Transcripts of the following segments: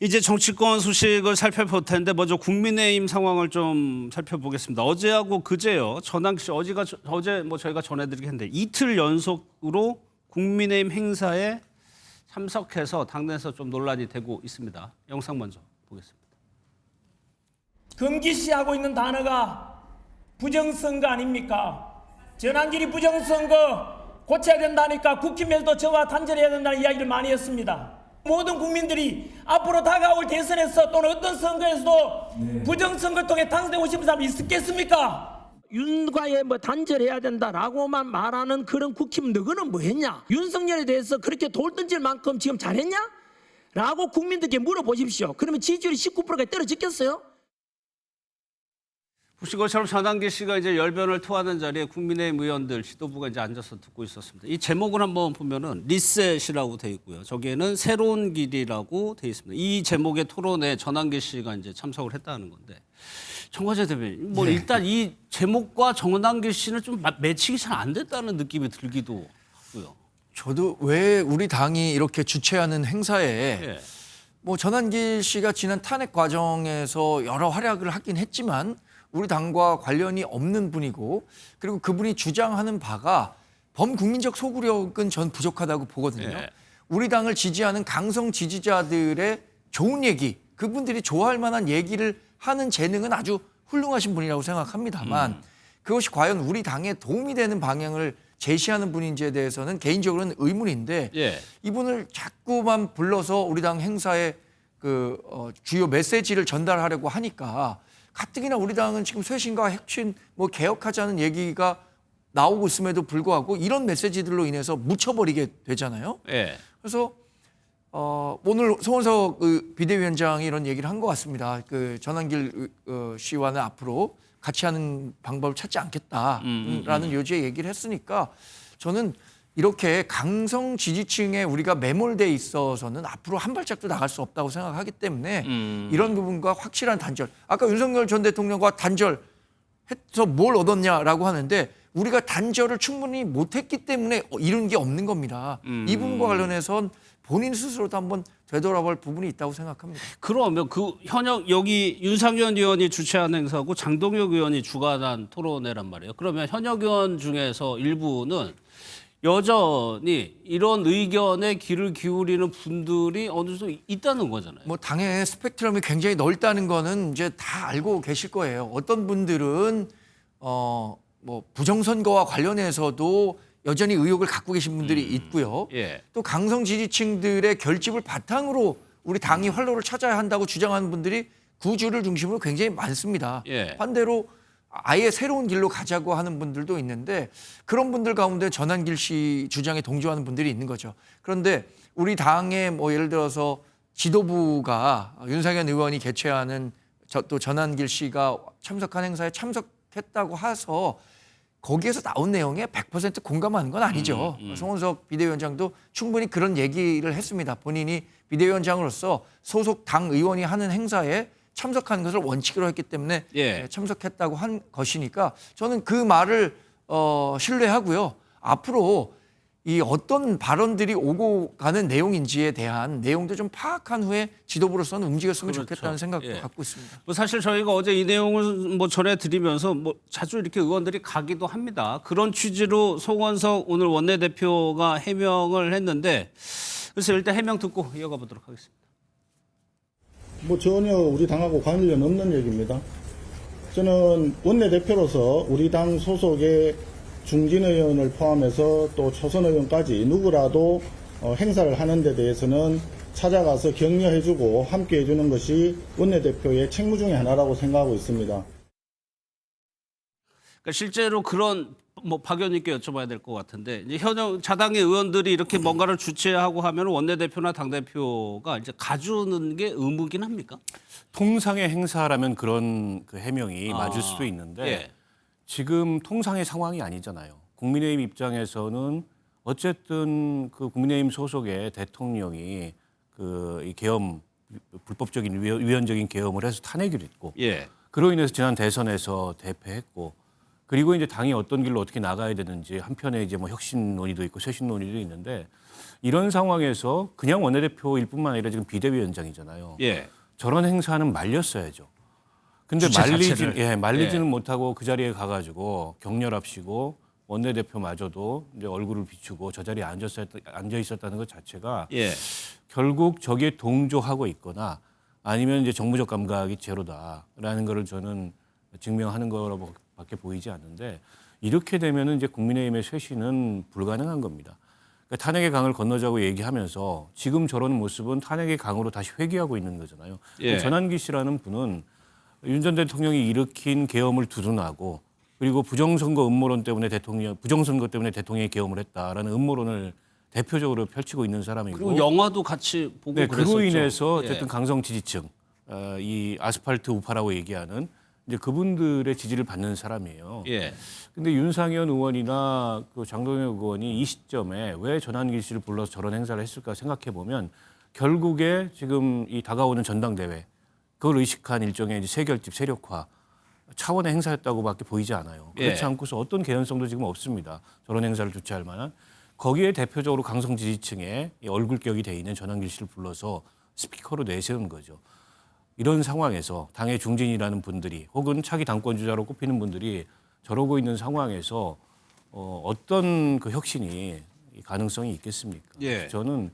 이제 정치권 소식을 살펴볼 텐데 먼저 국민의힘 상황을 좀 살펴보겠습니다. 어제하고 그제요. 전환기 어제 뭐 저희가 전해드리긴 했는데 이틀 연속으로 국민의힘 행사에 참석해서 당내에서 좀 논란이 되고 있습니다. 영상 먼저 보겠습니다. 금기시하고 있는 단어가 부정선거 아닙니까? 전환길이 부정선거 고쳐야 된다니까 국힘에서도 저와 단절해야 된다는 이야기를 많이 했습니다. 모든 국민들이 앞으로 다가올 대선에서 또는 어떤 선거에서도 부정선거 통해 당선되고 싶은 사람이 있겠습니까? 윤과의 뭐 단절해야 된다라고만 말하는 그런 국힘 너희는 뭐 했냐? 윤석열에 대해서 그렇게 돌 던질 만큼 지금 잘했냐? 라고 국민들께 물어보십시오. 그러면 지지율이 19%까지 떨어졌겠어요? 보신 것처럼 전환기 씨가 이제 열변을 토하는 자리에 국민의힘 의원들 지도부가 이제 앉아서 듣고 있었습니다. 이 제목을 한번 보면은 리셋이라고 돼 있고요. 저기에는 새로운 길이라고 돼 있습니다. 이 제목의 토론에 전환기 씨가 이제 참석을 했다는 건데 정관재 대변인, 뭐 일단 이 제목과 전환기 씨는 좀 매칭이 잘 안 됐다는 느낌이 들기도 하고요. 저도 왜 우리 당이 이렇게 주최하는 행사에 뭐 전환길 씨가 지난 탄핵 과정에서 여러 활약을 하긴 했지만 우리 당과 관련이 없는 분이고 그리고 그분이 주장하는 바가 범국민적 소구력은 전 부족하다고 보거든요. 우리 당을 지지하는 강성 지지자들의 좋은 얘기, 그분들이 좋아할 만한 얘기를 하는 재능은 아주 훌륭하신 분이라고 생각합니다만 그것이 과연 우리 당에 도움이 되는 방향을 제시하는 분인지에 대해서는 개인적으로는 의문인데 이분을 자꾸만 불러서 우리 당 행사에 주요 메시지를 전달하려고 하니까 가뜩이나 우리 당은 지금 쇄신과 혁신, 뭐 개혁하자는 얘기가 나오고 있음에도 불구하고 이런 메시지들로 인해서 묻혀버리게 되잖아요. 그래서 오늘 송원석 비대위원장이 이런 얘기를 한 것 같습니다. 전환길 씨와는 앞으로 같이 하는 방법을 찾지 않겠다라는 요지의 얘기를 했으니까 저는 이렇게 강성 지지층에 우리가 매몰돼 있어서는 앞으로 한 발짝도 나갈 수 없다고 생각하기 때문에 이런 부분과 확실한 단절. 아까 윤석열 전 대통령과 단절해서 뭘 얻었냐라고 하는데 우리가 단절을 충분히 못했기 때문에 이룬 게 없는 겁니다. 이 부분과 관련해선 본인 스스로도 한번 되돌아볼 부분이 있다고 생각합니다. 그러면 여기 윤상현 의원이 주최한 행사고 장동혁 의원이 주관한 토론회란 말이에요. 그러면 현역 의원 중에서 일부는 여전히 이런 의견에 귀를 기울이는 분들이 어느 정도 있다는 거잖아요. 뭐 당의 스펙트럼이 굉장히 넓다는 거는 이제 다 알고 계실 거예요. 어떤 분들은 뭐 부정선거와 관련해서도 여전히 의혹을 갖고 계신 분들이 있고요. 또 강성 지지층들의 결집을 바탕으로 우리 당이 활로를 찾아야 한다고 주장하는 분들이 구주를 중심으로 굉장히 많습니다. 반대로 아예 새로운 길로 가자고 하는 분들도 있는데 그런 분들 가운데 전환길 씨 주장에 동조하는 분들이 있는 거죠. 그런데 우리 당의 뭐 예를 들어서 지도부가 윤상현 의원이 개최하는 또 전환길 씨가 참석한 행사에 참석했다고 해서 거기에서 나온 내용에 100% 공감하는 건 아니죠. 송원석 비대위원장도 충분히 그런 얘기를 했습니다. 본인이 비대위원장으로서 소속 당 의원이 하는 행사에 참석하는 것을 원칙으로 했기 때문에 참석했다고 한 것이니까 저는 그 말을 신뢰하고요. 앞으로 이 어떤 발언들이 오고 가는 내용인지에 대한 내용도 좀 파악한 후에 지도부로서는 움직였으면 좋겠다는 생각도 갖고 있습니다. 뭐 사실 저희가 어제 이 내용을 뭐 전해드리면서 뭐 자주 이렇게 의원들이 가기도 합니다. 그런 취지로 송원석 오늘 원내대표가 해명을 했는데 그래서 일단 해명 듣고 이어가 보도록 하겠습니다. 뭐 전혀 우리 당하고 관련 없는 얘기입니다. 저는 원내대표로서 우리 당 소속의 중진 의원을 포함해서 또 초선 의원까지 누구라도 행사를 하는 데 대해서는 찾아가서 격려해주고 함께 해주는 것이 원내대표의 책무 중에 하나라고 생각하고 있습니다. 그러니까 실제로 그런 박 의원님께 여쭤봐야 될 것 같은데 이제 현역 자당의 의원들이 이렇게 뭔가를 주최하고 하면 원내대표나 당대표가 이제 가주는 게 의무긴 합니까? 통상의 행사라면 그런 해명이 맞을 수도 있는데 지금 통상의 상황이 아니잖아요. 국민의힘 입장에서는 어쨌든 그 국민의힘 소속의 대통령이 이 계엄 불법적인 위헌적인 계엄을 해서 탄핵을 했고 그로 인해서 지난 대선에서 대패했고 그리고 이제 당이 어떤 길로 어떻게 나가야 되는지 한편에 이제 뭐 혁신 논의도 있고 쇄신 논의도 있는데 이런 상황에서 그냥 원내대표일 뿐만 아니라 지금 비대위원장이잖아요. 예. 저런 행사는 말렸어야죠. 근데 주체 자체를. 말리지는 예. 못하고 그 자리에 가가지고 격렬합시고 원내대표마저도 이제 얼굴을 비추고 저 자리에 앉아 있었다는 것 자체가 예. 결국 저기에 동조하고 있거나 아니면 이제 정무적 감각이 제로다라는 거를 저는 증명하는 거라고밖에 보이지 않는데 이렇게 되면은 이제 국민의힘의 쇄신은 불가능한 겁니다. 그러니까 탄핵의 강을 건너자고 얘기하면서 지금 저런 모습은 탄핵의 강으로 다시 회귀하고 있는 거잖아요. 예. 전환기 씨라는 분은 윤 전 대통령이 일으킨 계엄을 두둔하고 그리고 부정선거 음모론 때문에 부정선거 때문에 대통령이 계엄을 했다라는 음모론을 대표적으로 펼치고 있는 사람이고 그리고 영화도 같이 보고 네, 그랬었죠. 그로 인해서 어쨌든 예. 강성 지지층, 이 아스팔트 우파라고 얘기하는 이제 그분들의 지지를 받는 사람이에요. 예. 근데 윤상현 의원이나 그 장동혁 의원이 이 시점에 왜 전환기 씨를 불러서 저런 행사를 했을까 생각해 보면 결국에 지금 이 다가오는 전당대회 그걸 의식한 일종의 이제 세결집 세력화 차원의 행사였다고밖에 보이지 않아요. 그렇지 예. 않고서 어떤 개연성도 지금 없습니다. 저런 행사를 주최할 만한. 거기에 대표적으로 강성 지지층의 이 얼굴격이 돼 있는 전환길 씨를 불러서 스피커로 내세운 거죠. 이런 상황에서 당의 중진이라는 분들이 혹은 차기 당권 주자로 꼽히는 분들이 저러고 있는 상황에서 어떤 그 혁신이 가능성이 있겠습니까? 예. 저는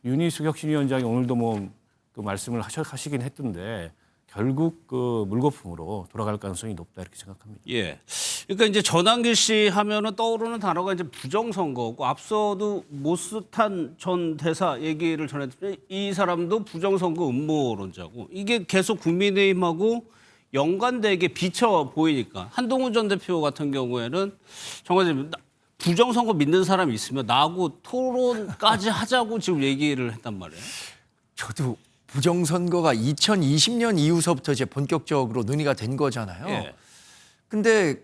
윤희숙 혁신위원장이 오늘도 뭐 그 말씀을 하시긴 했던데 결국 그 물거품으로 돌아갈 가능성이 높다 이렇게 생각합니다. 예. 그러니까 이제 전환길 씨 하면은 떠오르는 단어가 이제 부정선거고 앞서도 모스탄 전 대사 얘기를 전했는데 이 사람도 부정선거 음모론자고 이게 계속 국민의힘하고 연관되게 비쳐 보이니까 한동훈 전 대표 같은 경우에는 정말 부정선거 믿는 사람이 있으면 나하고 토론까지 하자고 지금 얘기를 했단 말이에요. 저도 부정선거가 2020년 이후서부터 이제 본격적으로 논의가 된 거잖아요. 예. 근데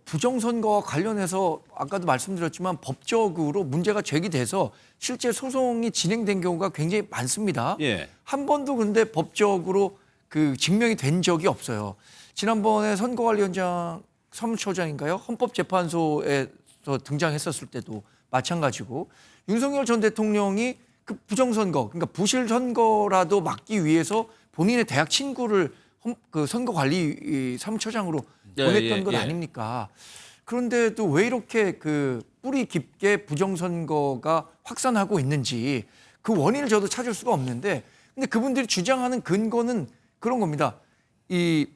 부정선거와 관련해서 아까도 말씀드렸지만 법적으로 문제가 제기돼서 실제 소송이 진행된 경우가 굉장히 많습니다. 예. 한 번도 근데 법적으로 그 증명이 된 적이 없어요. 지난번에 선거관리위원장 사무처장인가요? 헌법재판소에서 등장했었을 때도 마찬가지고 윤석열 전 대통령이 그 부정선거, 그러니까 부실선거라도 막기 위해서 본인의 대학 친구를 그 선거관리 사무처장으로 예, 보냈던 예, 것 예. 아닙니까? 그런데도 왜 이렇게 그 뿌리 깊게 부정선거가 확산하고 있는지 그 원인을 저도 찾을 수가 없는데, 근데 그분들이 주장하는 근거는 그런 겁니다. 이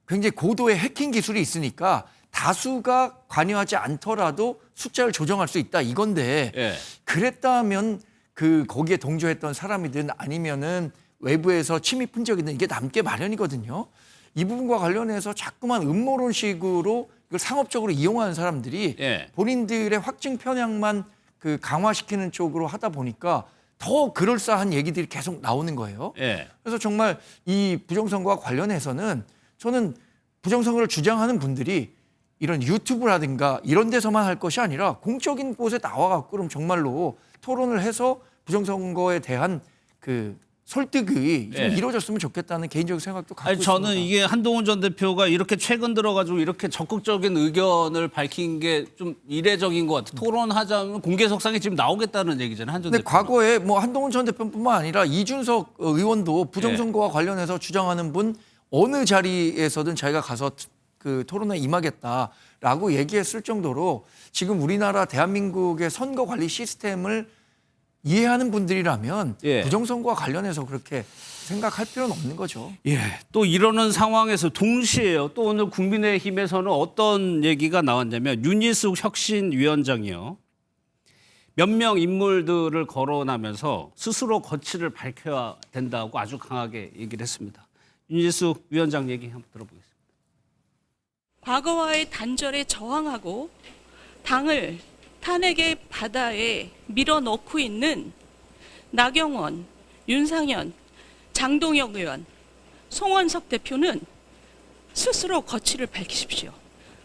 굉장히 고도의 해킹 기술이 있으니까 다수가 관여하지 않더라도 숫자를 조정할 수 있다 이건데, 예. 그랬다면 그 거기에 동조했던 사람이든 아니면은 외부에서 침입한 적이 있는 이게 남게 마련이거든요. 이 부분과 관련해서 자꾸만 음모론식으로 이걸 상업적으로 이용하는 사람들이 예. 본인들의 확증 편향만 그 강화시키는 쪽으로 하다 보니까 더 그럴싸한 얘기들이 계속 나오는 거예요. 예. 그래서 정말 이 부정선거와 관련해서는 저는 부정선거를 주장하는 분들이 이런 유튜브라든가 이런 데서만 할 것이 아니라 공적인 곳에 나와갖고 그럼 정말로 토론을 해서 부정선거에 대한 그 설득이 좀 예. 이루어졌으면 좋겠다는 개인적인 생각도 갖고 아니 저는 있습니다. 이게 한동훈 전 대표가 이렇게 최근 들어가지고 이렇게 적극적인 의견을 밝힌 게 좀 이례적인 것 같아요. 토론하자면 공개석상에 지금 나오겠다는 얘기잖아요. 한 전 근데 대표. 과거에 뭐 한동훈 전 대표뿐만 아니라 이준석 의원도 예. 부정선거와 관련해서 주장하는 분 어느 자리에서든 자기가 가서 그 토론에 임하겠다라고 얘기했을 정도로 지금 우리나라 대한민국의 선거 관리 시스템을 이해하는 분들이라면 예. 부정선거와 관련해서 그렇게 생각할 필요는 없는 거죠. 예, 또 이러는 상황에서 동시에요. 또 오늘 국민의힘에서는 어떤 얘기가 나왔냐면 윤희숙 혁신위원장이요. 몇 명 인물들을 거론하면서 스스로 거취를 밝혀야 된다고 아주 강하게 얘기를 했습니다. 윤희숙 위원장 얘기 한번 들어보겠습니다. 과거와의 단절에 저항하고 당을 탄핵의 바다에 밀어넣고 있는 나경원, 윤상현, 장동혁 의원, 송원석 대표는 스스로 거취를 밝히십시오.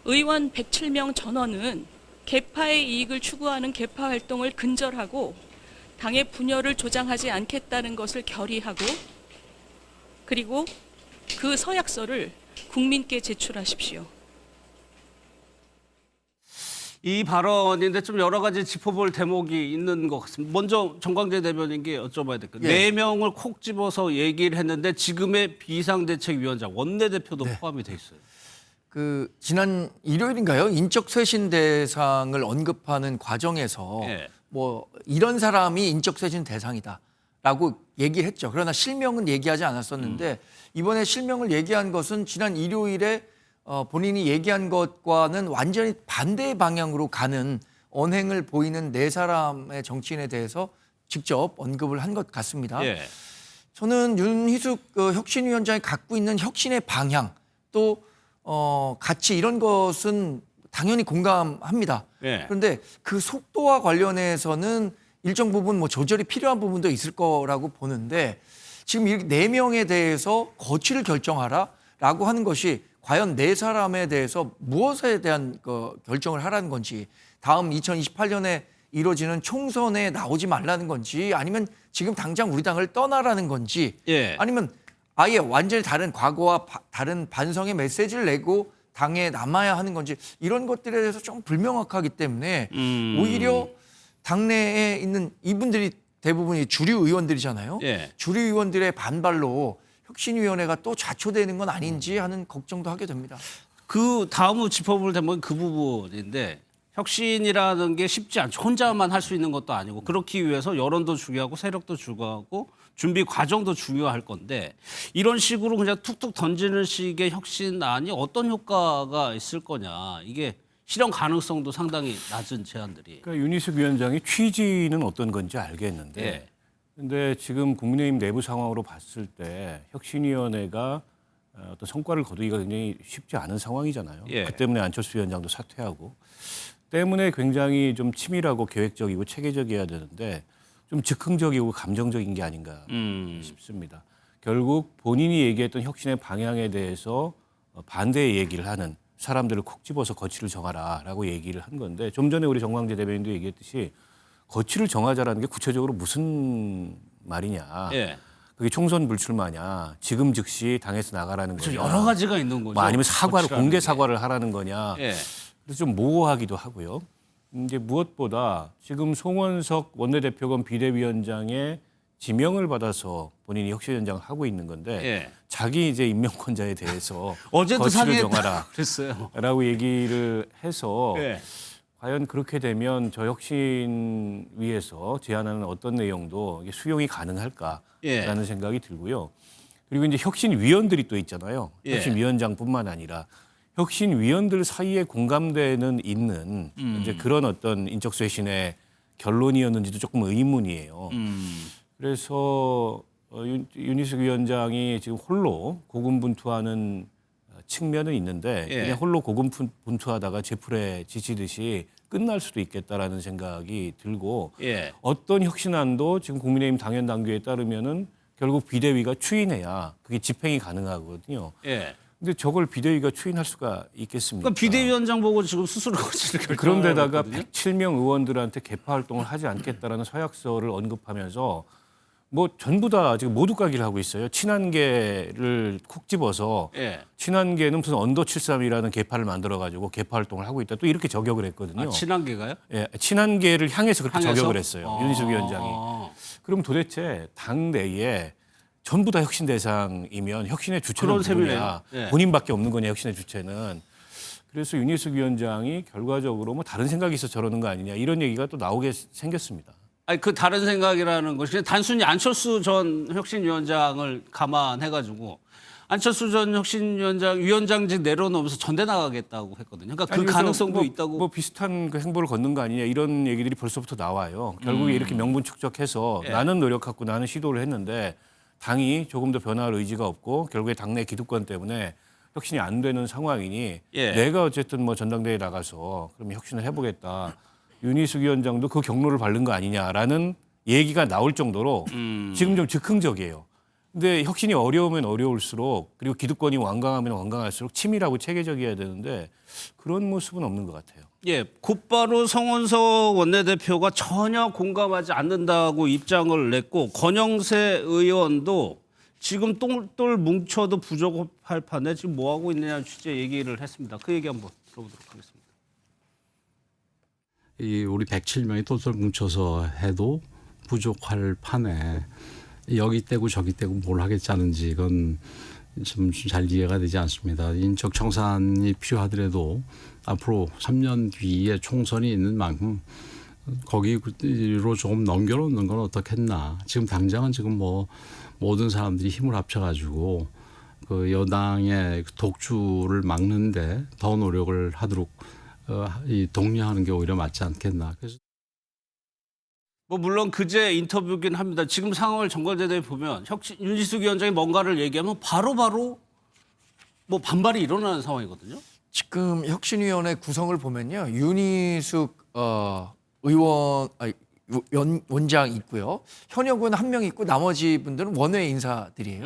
의원 107명 전원은 개파의 이익을 추구하는 개파 활동을 근절하고 당의 분열을 조장하지 않겠다는 것을 결의하고 그리고 그 서약서를 국민께 제출하십시오. 이 발언인데 좀 여러 가지 짚어볼 대목이 있는 것 같습니다. 먼저 정광재 대변인께 여쭤봐야 될 것 같아요. 예. 4명을 콕 집어서 얘기를 했는데 지금의 비상대책위원장 원내대표도 포함이 돼 있어요. 그 지난 일요일인가요? 인적 쇄신 대상을 언급하는 과정에서 예. 뭐 이런 사람이 인적 쇄신 대상이다라고 얘기를 했죠. 그러나 실명은 얘기하지 않았었는데 이번에 실명을 얘기한 것은 지난 일요일에 본인이 얘기한 것과는 완전히 반대의 방향으로 가는 언행을 보이는 4사람의 정치인에 대해서 직접 언급을 한 것 같습니다. 예. 저는 윤희숙 혁신위원장이 갖고 있는 혁신의 방향 또 가치 이런 것은 당연히 공감합니다. 예. 그런데 그 속도와 관련해서는 일정 부분 뭐 조절이 필요한 부분도 있을 거라고 보는데 지금 이 4명에 대해서 거취를 결정하라라고 하는 것이 과연 4사람에 대해서 무엇에 대한 결정을 하라는 건지 다음 2028년에 이루어지는 총선에 나오지 말라는 건지 아니면 지금 당장 우리 당을 떠나라는 건지 예. 아니면 아예 완전히 다른 과거와 다른 반성의 메시지를 내고 당에 남아야 하는 건지 이런 것들에 대해서 좀 불명확하기 때문에 오히려 당내에 있는 이분들이 대부분이 주류 의원들이잖아요. 예. 주류 의원들의 반발로 혁신위원회가 또 좌초되는 건 아닌지 하는 걱정도 하게 됩니다. 그 다음으로 짚어볼 대목은 그 부분인데 혁신이라는 게 쉽지 않죠. 혼자만 할 수 있는 것도 아니고 그렇기 위해서 여론도 중요하고 세력도 중요하고 준비 과정도 중요할 건데 이런 식으로 그냥 툭툭 던지는 식의 혁신안이 어떤 효과가 있을 거냐. 이게 실현 가능성도 상당히 낮은 제안들이. 그러니까 윤희숙 위원장이 취지는 어떤 건지 알겠는데 예. 근데 지금 국민의힘 내부 상황으로 봤을 때 혁신위원회가 어떤 성과를 거두기가 굉장히 쉽지 않은 상황이잖아요. 예. 그 때문에 안철수 위원장도 사퇴하고 때문에 굉장히 좀 치밀하고 계획적이고 체계적이어야 되는데 좀 즉흥적이고 감정적인 게 아닌가 싶습니다. 결국 본인이 얘기했던 혁신의 방향에 대해서 반대의 얘기를 하는 사람들을 콕 집어서 거취를 정하라라고 얘기를 한 건데 좀 전에 우리 정광재 대변인도 얘기했듯이 거취를 정하자라는 게 구체적으로 무슨 말이냐. 예. 그게 총선 불출마냐. 지금 즉시 당에서 나가라는 거냐. 여러 가지가 있는 거죠. 뭐 아니면 사과를 거치라는 공개 게. 사과를 하라는 거냐. 예. 그래서 좀 모호하기도 하고요. 이제 무엇보다 지금 송원석 원내대표건 비대위원장의 지명을 받아서 본인이 혁신위원장을 하고 있는 건데 예. 자기 이제 임명권자에 대해서 어제도 거취를 상의했다 정하라. 그랬어요. 라고 얘기를 해서 예. 과연 그렇게 되면 저 혁신위에서 제안하는 어떤 내용도 이게 수용이 가능할까라는 예. 생각이 들고요. 그리고 이제 혁신위원들이 또 있잖아요. 예. 혁신위원장뿐만 아니라 혁신위원들 사이에 공감대는 있는 이제 그런 어떤 인적 쇄신의 결론이었는지도 조금 의문이에요. 그래서 윤희숙 위원장이 지금 홀로 고군분투하는 측면은 있는데 예. 그냥 홀로 고군분투하다가 제풀에 지치듯이 끝날 수도 있겠다라는 생각이 들고 예. 어떤 혁신안도 지금 국민의힘 당연 당규에 따르면은 결국 비대위가 추인해야 그게 집행이 가능하거든요. 예. 근데 저걸 비대위가 추인할 수가 있겠습니까? 그러니까 비대위원장 보고 지금 스스로 거취를 결정하고 그런데다가 있거든요. 107명 의원들한테 개파 활동을 하지 않겠다라는 서약서를 언급하면서 뭐 전부 다 지금 모두 까기를 하고 있어요. 친한계를 콕 집어서 예. 친한계는 무슨 언더 73이라는 개파를 만들어 가지고 개파 활동을 하고 있다. 또 이렇게 저격을 했거든요. 아, 친한계가요? 예, 친한계를 향해서 그렇게 향해서? 저격을 했어요. 윤희숙 위원장이. 그럼 도대체 당 내에 전부 다 혁신 대상이면 혁신의 주체는 그런 누구냐? 셈이네요. 예. 본인밖에 없는 거냐 혁신의 주체는. 그래서 윤희숙 위원장이 결과적으로 뭐 다른 생각이 있어 저러는 거 아니냐 이런 얘기가 또 나오게 생겼습니다. 아니 그 다른 생각이라는 것이 그냥 단순히 안철수 전 혁신위원장을 감안해가지고 안철수 전 혁신위원장 위원장직 내려놓으면서 전대 나가겠다고 했거든요. 그러니까 그 아니, 그래서 가능성도 있다고. 뭐 비슷한 그 행보를 걷는 거 아니냐 이런 얘기들이 벌써부터 나와요. 결국에 이렇게 명분 축적해서 예. 나는 노력하고 나는 시도를 했는데 당이 조금 더 변화할 의지가 없고 결국에 당내 기득권 때문에 혁신이 안 되는 상황이니 예. 내가 어쨌든 뭐 전당대회에 나가서 그럼 혁신을 해보겠다. 윤희숙 위원장도 그 경로를 밟는 거 아니냐라는 얘기가 나올 정도로 지금 좀 즉흥적이에요. 근데 혁신이 어려우면 어려울수록 그리고 기득권이 완강하면 완강할수록 치밀하고 체계적이어야 되는데 그런 모습은 없는 것 같아요. 예, 곧바로 성원석 원내대표가 전혀 공감하지 않는다고 입장을 냈고 권영세 의원도 지금 똘똘 뭉쳐도 부족할 판에 지금 뭐 하고 있느냐 취재 얘기를 했습니다. 그 얘기 한번 들어보도록 하겠습니다. 이 우리 107명이 똘똘 뭉쳐서 해도 부족할 판에 여기 떼고 저기 떼고 뭘 하겠자는지 이건 좀 잘 이해가 되지 않습니다. 인적 청산이 필요하더라도 앞으로 3년 뒤에 총선이 있는 만큼 거기로 조금 넘겨놓는 건 어떻겠나. 지금 당장은 지금 뭐 모든 사람들이 힘을 합쳐가지고 그 여당의 독주를 막는데 더 노력을 하도록 이 독려하는 게 오히려 맞지 않겠나. 그래서 뭐 물론 그제 인터뷰긴 합니다. 지금 상황을 정관제도에 보면 윤희숙 위원장이 뭔가를 얘기하면 바로바로 뭐 반발이 일어나는 상황이거든요. 지금 혁신위원회 구성을 보면요. 윤희숙 의원 원장 있고요. 현역 의원 한 명 있고 나머지 분들은 원외 인사들이에요.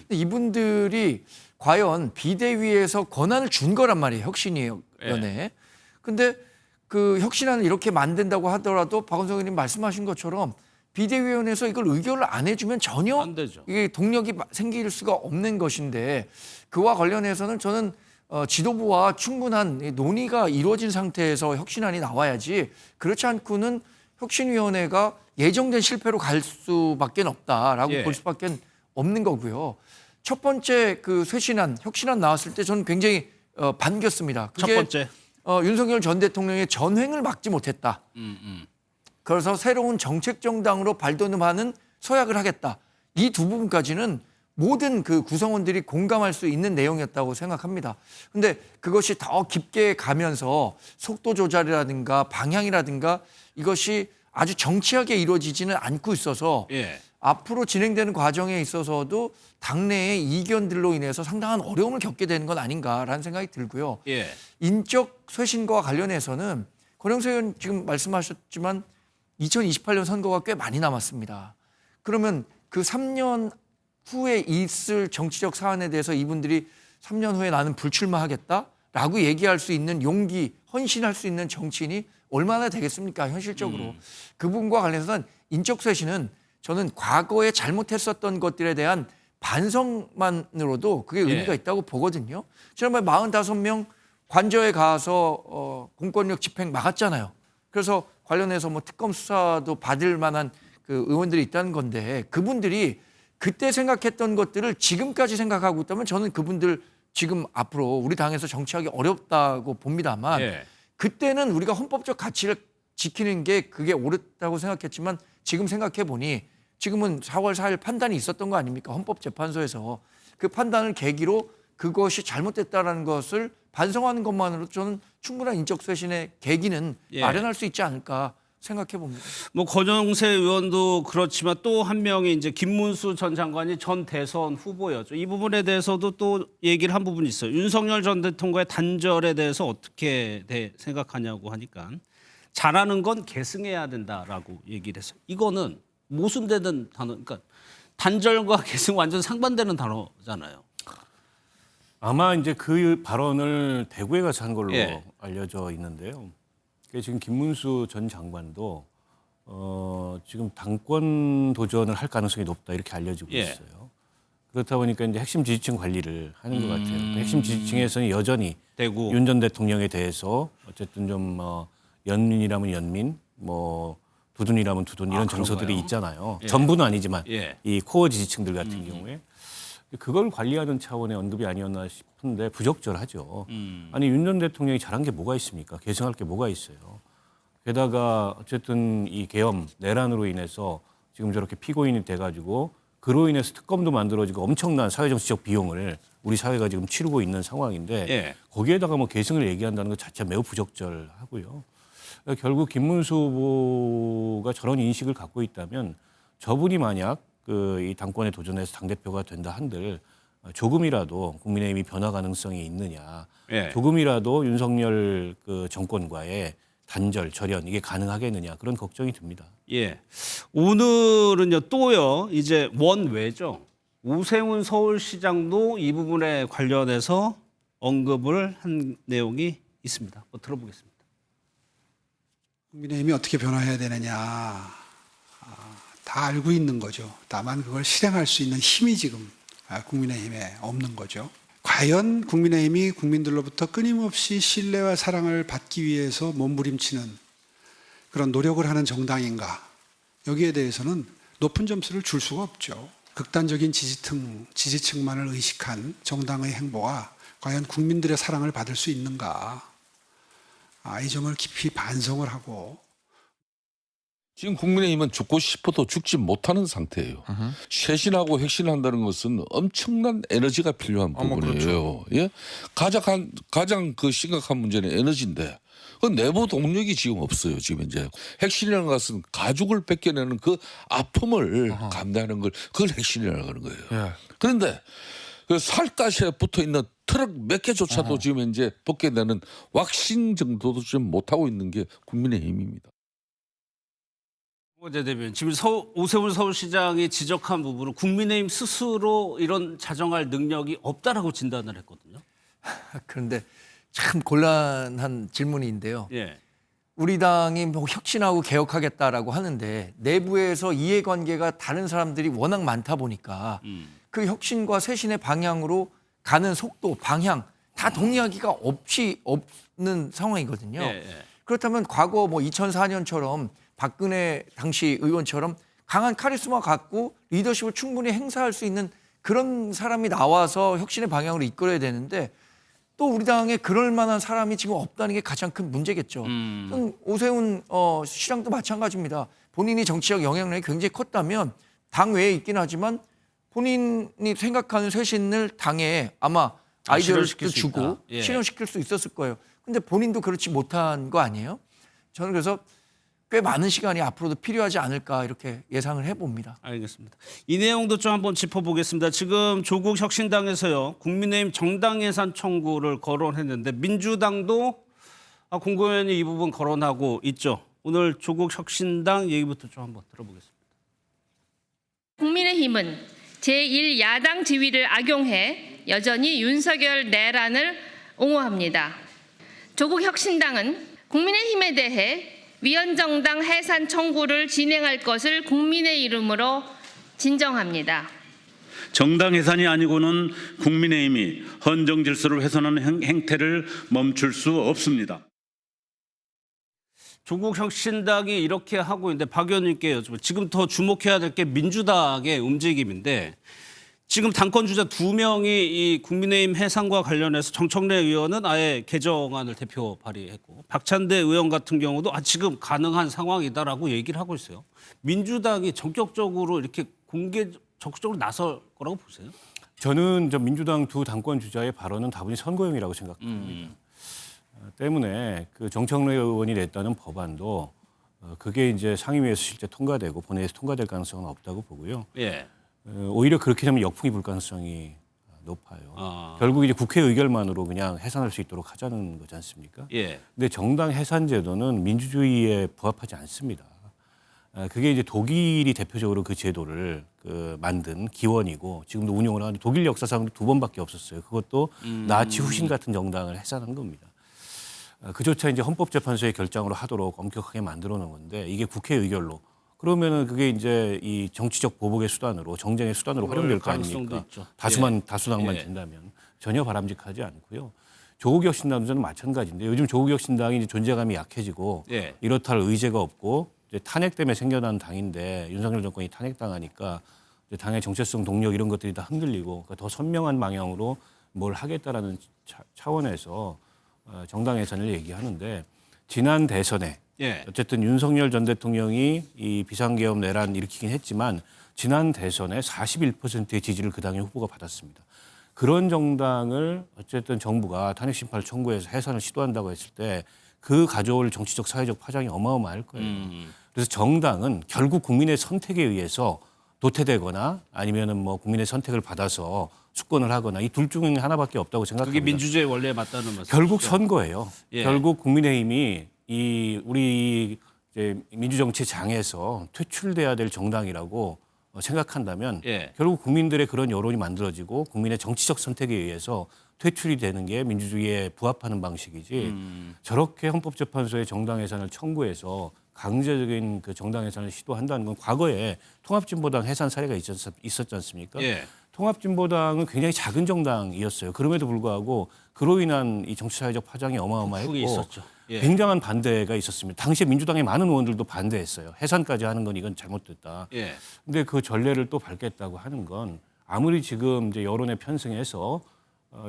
근데 이분들이 과연 비대위에서 권한을 준 거란 말이에요. 혁신위원회. 근데 그 혁신안을 이렇게 만든다고 하더라도 박원석 의원님 말씀하신 것처럼 비대위원회에서 이걸 의결을 안 해주면 전혀 안 되죠. 이게 동력이 생길 수가 없는 것인데 그와 관련해서는 저는 지도부와 충분한 논의가 이루어진 상태에서 혁신안이 나와야지 그렇지 않고는 혁신위원회가 예정된 실패로 갈 수밖에 없다라고 예. 볼 수밖에 없는 거고요. 첫 번째 그 쇄신안, 혁신안 나왔을 때 저는 굉장히 반겼습니다. 첫 그게 번째. 윤석열 전 대통령의 전횡을 막지 못했다. 그래서 새로운 정책 정당으로 발돋움하는 서약을 하겠다. 이 두 부분까지는 모든 그 구성원들이 공감할 수 있는 내용이었다고 생각합니다. 근데 그것이 더 깊게 가면서 속도 조절이라든가 방향이라든가 이것이 아주 정치하게 이루어지지는 않고 있어서 예. 앞으로 진행되는 과정에 있어서도 당내의 이견들로 인해서 상당한 어려움을 겪게 되는 건 아닌가라는 생각이 들고요. 예. 인적 쇄신과 관련해서는 권영세 의원 지금 말씀하셨지만 2028년 선거가 꽤 많이 남았습니다. 그러면 그 3년 후에 있을 정치적 사안에 대해서 이분들이 3년 후에 나는 불출마하겠다라고 얘기할 수 있는 용기, 헌신할 수 있는 정치인이 얼마나 되겠습니까? 현실적으로. 그 부분과 관련해서는 인적 쇄신은 저는 과거에 잘못했었던 것들에 대한 반성만으로도 그게 의미가 있다고 보거든요. 지난번에 45명 관저에 가서 공권력 집행 막았잖아요. 그래서 관련해서 뭐 특검 수사도 받을 만한 그 의원들이 있다는 건데 그분들이 그때 생각했던 것들을 지금까지 생각하고 있다면 저는 그분들 지금 앞으로 우리 당에서 정치하기 어렵다고 봅니다만 예. 그때는 우리가 헌법적 가치를 지키는 게 그게 옳다고 생각했지만 지금 생각해 보니 지금은 4월 4일 판단이 있었던 거 아닙니까? 헌법재판소에서 그 판단을 계기로 그것이 잘못됐다는 것을 반성하는 것만으로도 저는 충분한 인적 쇄신의 계기는 예. 마련할 수 있지 않을까 생각해 봅니다. 뭐 권영세 의원도 그렇지만 또 한 명이 이제 김문수 전 장관이 전 대선 후보였죠. 이 부분에 대해서도 또 얘기를 한 부분이 있어요. 윤석열 전 대통령의 단절에 대해서 어떻게 생각하냐고 하니까 잘하는 건 계승해야 된다라고 얘기를 했어요. 이거는 모순되는 단어, 그러니까 단절과 계승 완전 상반되는 단어잖아요. 아마 이제 그 발언을 대구에 가서 한 걸로 예. 알려져 있는데요. 지금 김문수 전 장관도 지금 당권 도전을 할 가능성이 높다 이렇게 알려지고 예. 있어요. 그렇다 보니까 이제 핵심 지지층 관리를 하는 것 같아요. 그 핵심 지지층에서는 여전히 대구. 윤 전 대통령에 대해서 어쨌든 좀 연민이라면 연민, 뭐 두둔이라면 두둔 이런 정서들이 그런가요? 있잖아요. 예. 전부는 아니지만 예. 이 코어 지지층들 같은 경우에 그걸 관리하는 차원의 언급이 아니었나 싶은데 부적절하죠. 아니 윤 전 대통령이 잘한 게 뭐가 있습니까? 계승할 게 뭐가 있어요. 게다가 어쨌든 이 계엄 내란으로 인해서 지금 저렇게 피고인이 돼가지고 그로 인해서 특검도 만들어지고 엄청난 사회정치적 비용을 우리 사회가 지금 치르고 있는 상황인데 예. 거기에다가 뭐 계승을 얘기한다는 것 자체가 매우 부적절하고요. 결국 김문수 후보가 저런 인식을 갖고 있다면 저분이 만약 이 당권에 도전해서 당대표가 된다 한들 조금이라도 국민의힘이 변화 가능성이 있느냐, 예. 조금이라도 윤석열 그 정권과의 단절, 절연 이게 가능하겠느냐 그런 걱정이 듭니다. 예. 오늘은요 또요 이제 원외죠. 오세훈 서울시장도 이 부분에 관련해서 언급을 한 내용이 있습니다. 한번 들어보겠습니다. 국민의힘이 어떻게 변화해야 되느냐 다 알고 있는 거죠. 다만 그걸 실행할 수 있는 힘이 지금 국민의힘에 없는 거죠. 과연 국민의힘이 국민들로부터 끊임없이 신뢰와 사랑을 받기 위해서 몸부림치는 그런 노력을 하는 정당인가? 여기에 대해서는 높은 점수를 줄 수가 없죠. 극단적인 지지층만을 의식한 정당의 행보가 과연 국민들의 사랑을 받을 수 있는가? 이 점을 깊이 반성을 하고 지금 국민의힘은 죽고 싶어도 죽지 못하는 상태예요. 쇄신하고 혁신한다는 것은 엄청난 에너지가 필요한 부분이에요. 예? 가장 그 심각한 문제는 에너지인데 그 내부 동력이 지금 없어요. 지금 이제 핵심이라는 것은 가죽을 벗겨내는 그 아픔을 감내하는 걸 그걸 핵심이라고 하는 거예요. 예. 그런데 그 살갗에 붙어 있는 트럭 몇 개조차도 지금 이제 벗겨내는 왁싱 정도도 지금 못 하고 있는 게 국민의힘입니다. 홍원재 대변인, 지금 오세훈 서울시장이 지적한 부분은 국민의힘 스스로 이런 자정할 능력이 없다라고 진단을 했거든요. 그런데 참 곤란한 질문인데요. 예. 우리 당이 뭐 혁신하고 개혁하겠다라고 하는데 내부에서 이해관계가 다른 사람들이 워낙 많다 보니까 그 혁신과 쇄신의 방향으로 가는 속도, 방향 다 동의하기가 없는 상황이거든요. 예, 예. 그렇다면 과거 뭐 2004년처럼 박근혜 당시 의원처럼 강한 카리스마 갖고 리더십을 충분히 행사할 수 있는 그런 사람이 나와서 혁신의 방향으로 이끌어야 되는데 또 우리 당에 그럴 만한 사람이 지금 없다는 게 가장 큰 문제겠죠. 오세훈 시장도 마찬가지입니다. 본인이 정치적 영향력이 굉장히 컸다면 당 외에 있긴 하지만 본인이 생각하는 쇄신을 당에 아마 아이디어를 실현시킬 수 주고 있다. 예. 실현시킬 수 있었을 거예요. 근데 본인도 그렇지 못한 거 아니에요? 저는 그래서 꽤 많은 시간이 앞으로도 필요하지 않을까 이렇게 예상을 해봅니다. 알겠습니다. 이 내용도 좀 한번 짚어보겠습니다. 지금 조국 혁신당에서요, 국민의힘 정당 예산 청구를 거론했는데 민주당도 공고위원이 이 부분 거론하고 있죠. 오늘 조국 혁신당 얘기부터 좀 한번 들어보겠습니다. 국민의힘은 제1야당 지위를 악용해 여전히 윤석열 내란을 옹호합니다. 조국 혁신당은 국민의힘에 대해 위헌정당 해산 청구를 진행할 것을 국민의 이름으로 진정합니다. 정당 해산이 아니고는 국민의힘이 헌정 질서를 훼손하는 행태를 멈출 수 없습니다. 조국 혁신당이 이렇게 하고 있는데 박 의원님께 여쭤봐요. 지금 더 주목해야 될 게 민주당의 움직임인데 지금 당권 주자 2명이 이 국민의힘 해산과 관련해서 정청래 의원은 아예 개정안을 대표 발의했고 박찬대 의원 같은 경우도 지금 가능한 상황이다라고 얘기를 하고 있어요. 민주당이 전격적으로 이렇게 적극적으로 나설 거라고 보세요? 저는 민주당 두 당권 주자의 발언은 다분히 선거용이라고 생각합니다. 때문에 그 정청래 의원이 냈다는 법안도 그게 이제 상임위에서 실제 통과되고 본회의에서 통과될 가능성은 없다고 보고요. 예. 오히려 그렇게 되면 역풍이 불 가능성이 높아요. 결국 이제 국회 의결만으로 그냥 해산할 수 있도록 하자는 거지 않습니까? 예. 근데 정당 해산 제도는 민주주의에 부합하지 않습니다. 그게 이제 독일이 대표적으로 그 제도를 만든 기원이고 지금도 운영을 하는 독일 역사상도 2번밖에 없었어요. 그것도 나치 후신 같은 정당을 해산한 겁니다. 그조차 이제 헌법재판소의 결정으로 하도록 엄격하게 만들어 놓은 건데 이게 국회 의결로 그러면은 그게 이제 이 정치적 보복의 수단으로 정쟁의 수단으로 활용될 거 아닙니까? 다수당만 된다면 전혀 바람직하지 않고요. 조국 혁신당도 저는 마찬가지인데 요즘 조국 혁신당이 이제 존재감이 약해지고 이렇다 할 의제가 없고 이제 탄핵 때문에 생겨난 당인데 윤석열 정권이 탄핵당하니까 이제 당의 정체성 동력 이런 것들이 다 흔들리고 그러니까 더 선명한 방향으로 뭘 하겠다라는 차원에서 정당 해산을 얘기하는데 지난 대선에 어쨌든 윤석열 전 대통령이 이 비상계엄 내란 일으키긴 했지만 지난 대선에 41%의 지지를 그 당의 후보가 받았습니다. 그런 정당을 어쨌든 정부가 탄핵 심판을 청구해서 해산을 시도한다고 했을 때 그 가져올 정치적 사회적 파장이 어마어마할 거예요. 그래서 정당은 결국 국민의 선택에 의해서 도태되거나 아니면은 뭐 국민의 선택을 받아서 수권을 하거나 이 둘 중에 하나밖에 없다고 생각합니다. 그게 민주주의 원리에 맞다는 말씀. 결국 선거예요. 결국 국민의힘이 우리 이제 민주정치 장에서 퇴출돼야 될 정당이라고 생각한다면 결국 국민들의 그런 여론이 만들어지고 국민의 정치적 선택에 의해서 퇴출이 되는 게 민주주의에 부합하는 방식이지 저렇게 헌법재판소에 정당 해산을 청구해서 강제적인 그 정당 해산을 시도한다는 건 과거에 통합진보당 해산 사례가 있었지 않습니까? 통합진보당은 굉장히 작은 정당이었어요. 그럼에도 불구하고 그로 인한 이 정치사회적 파장이 어마어마했고 폭이 있었죠. 예. 굉장한 반대가 있었습니다. 당시에 민주당의 많은 의원들도 반대했어요. 해산까지 하는 건 이건 잘못됐다. 예. 근데 그 전례를 또 밟겠다고 하는 건 아무리 지금 이제 여론에 편승해서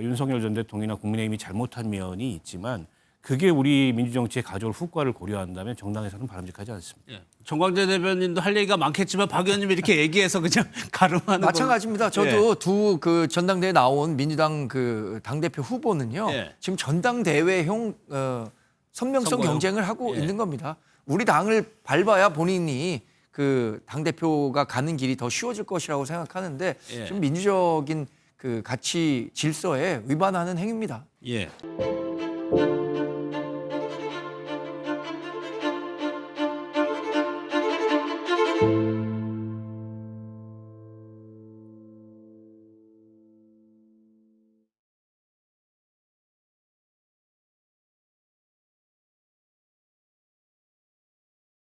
윤석열 전 대통령이나 국민의힘이 잘못한 면이 있지만 그게 우리 민주정치에 가져올 후과를 고려한다면 정당에서는 바람직하지 않습니다. 예. 정광재 대변인도 할 얘기가 많겠지만 박 의원님이 이렇게 얘기해서 그냥 가름하는 마찬가지입니다. 저도 두 그 전당대회 나온 민주당 그 당대표 후보는요. 예. 지금 전당대회형 선명성 선거요? 경쟁을 하고 예. 있는 겁니다. 우리 당을 밟아야 본인이 그 당대표가 가는 길이 더 쉬워질 것이라고 생각하는데 예. 좀 민주적인 그 가치 질서에 위반하는 행위입니다. 예.